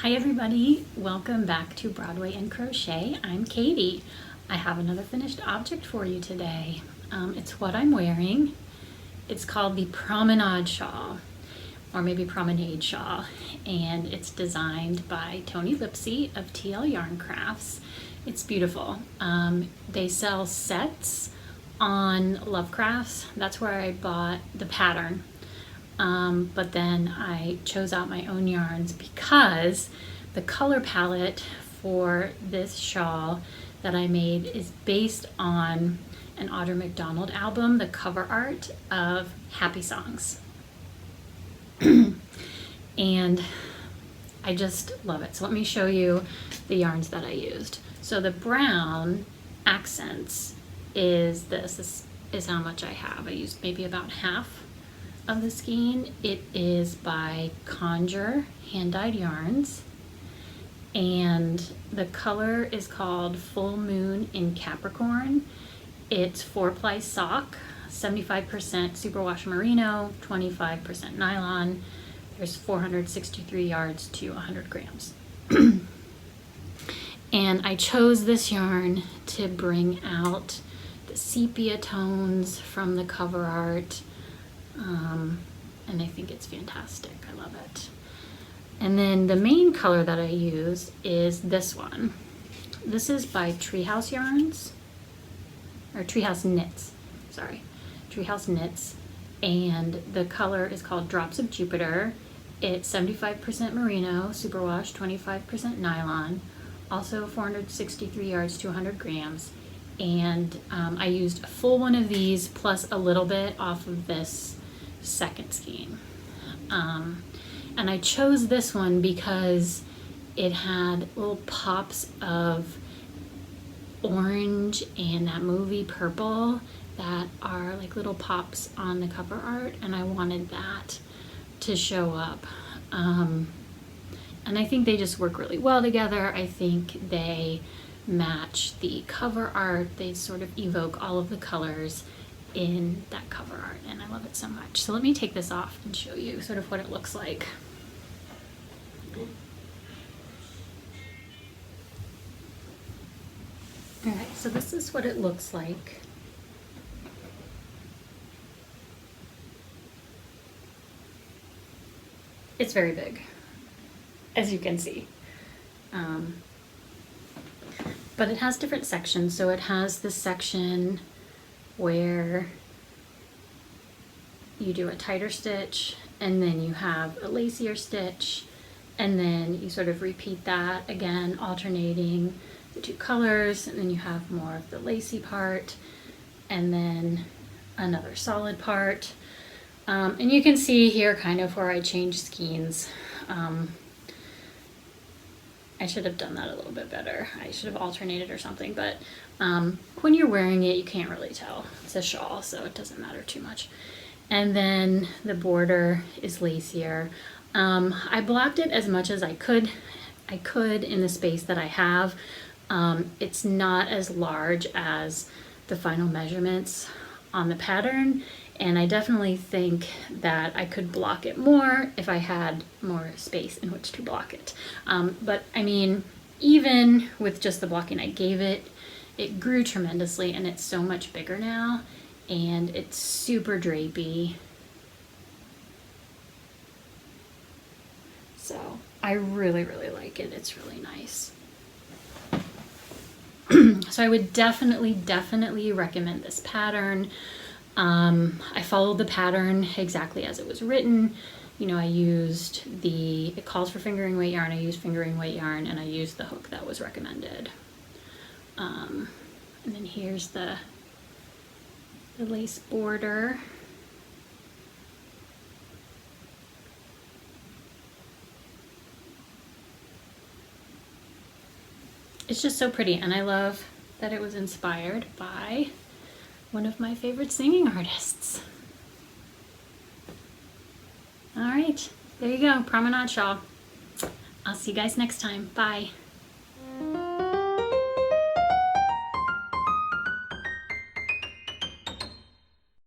Hi everybody, welcome back to Broadway and Crochet. I'm Katie. I have another finished object for you today. It's what I'm wearing. It's called the Promenade Shawl, or maybe Promenade Shawl, and it's designed by Toni Lipsey of TL Yarn Crafts. It's beautiful. They sell sets on Lovecrafts. That's where I bought the pattern. But then I chose out my own yarns because the color palette for this shawl that I made is based on an Audra McDonald album, the cover art of Happy Songs. And I just love it. So let me show you the yarns that I used. So the brown accents is this. This is how much I have. I used maybe about half of the skein. It is by Conjure hand-dyed yarns, and the color is called Full Moon in Capricorn. It's 4-ply sock, 75% superwash merino, 25% nylon. There's 463 yards to 100 grams. And I chose this yarn to bring out the sepia tones from the cover art. And I think it's fantastic. I love it. And then the main color that I use is this one. This is by Treehouse Yarns, or Treehouse Knits, sorry, Treehouse Knits. And the color is called Drops of Jupiter. It's 75% merino, superwash, 25% nylon, also 463 yards to 100 grams. And I used a full one of these plus a little bit off of this second skein. And I chose this one because it had little pops of orange and that movie purple that are like little pops on the cover art, and I wanted that to show up. And I think they just work really well together. I think they match the cover art. They sort of evoke all of the colors in that cover art, and I love it so much. So let me take this off and show you sort of what it looks like. All right, so this is what it looks like. It's very big, as you can see. But it has different sections. So it has this section where you do a tighter stitch, and then you have a lacier stitch, and then you sort of repeat that again, alternating the two colors, and then you have more of the lacy part, and then another solid part. And you can see here kind of where I changed skeins. I should have done that a little bit better. I should have alternated or something, but when you're wearing it, you can't really tell. It's a shawl, so it doesn't matter too much. And then the border is lacier. I blocked it as much as I could in the space that I have. It's not as large as the final measurements on the pattern, and I definitely think that I could block it more if I had more space in which to block it. But I mean, even with just the blocking I gave it, it grew tremendously, and it's so much bigger now, and it's super drapey. So I really, really like it. It's really nice. So I would definitely recommend this pattern. I followed the pattern exactly as it was written. You know, I used it calls for fingering weight yarn, I used fingering weight yarn, and I used the hook that was recommended. And then here's the lace border. It's just so pretty, and I love that it was inspired by one of my favorite singing artists. All right, there you go, Promenade Shawl. I'll see you guys next time. Bye.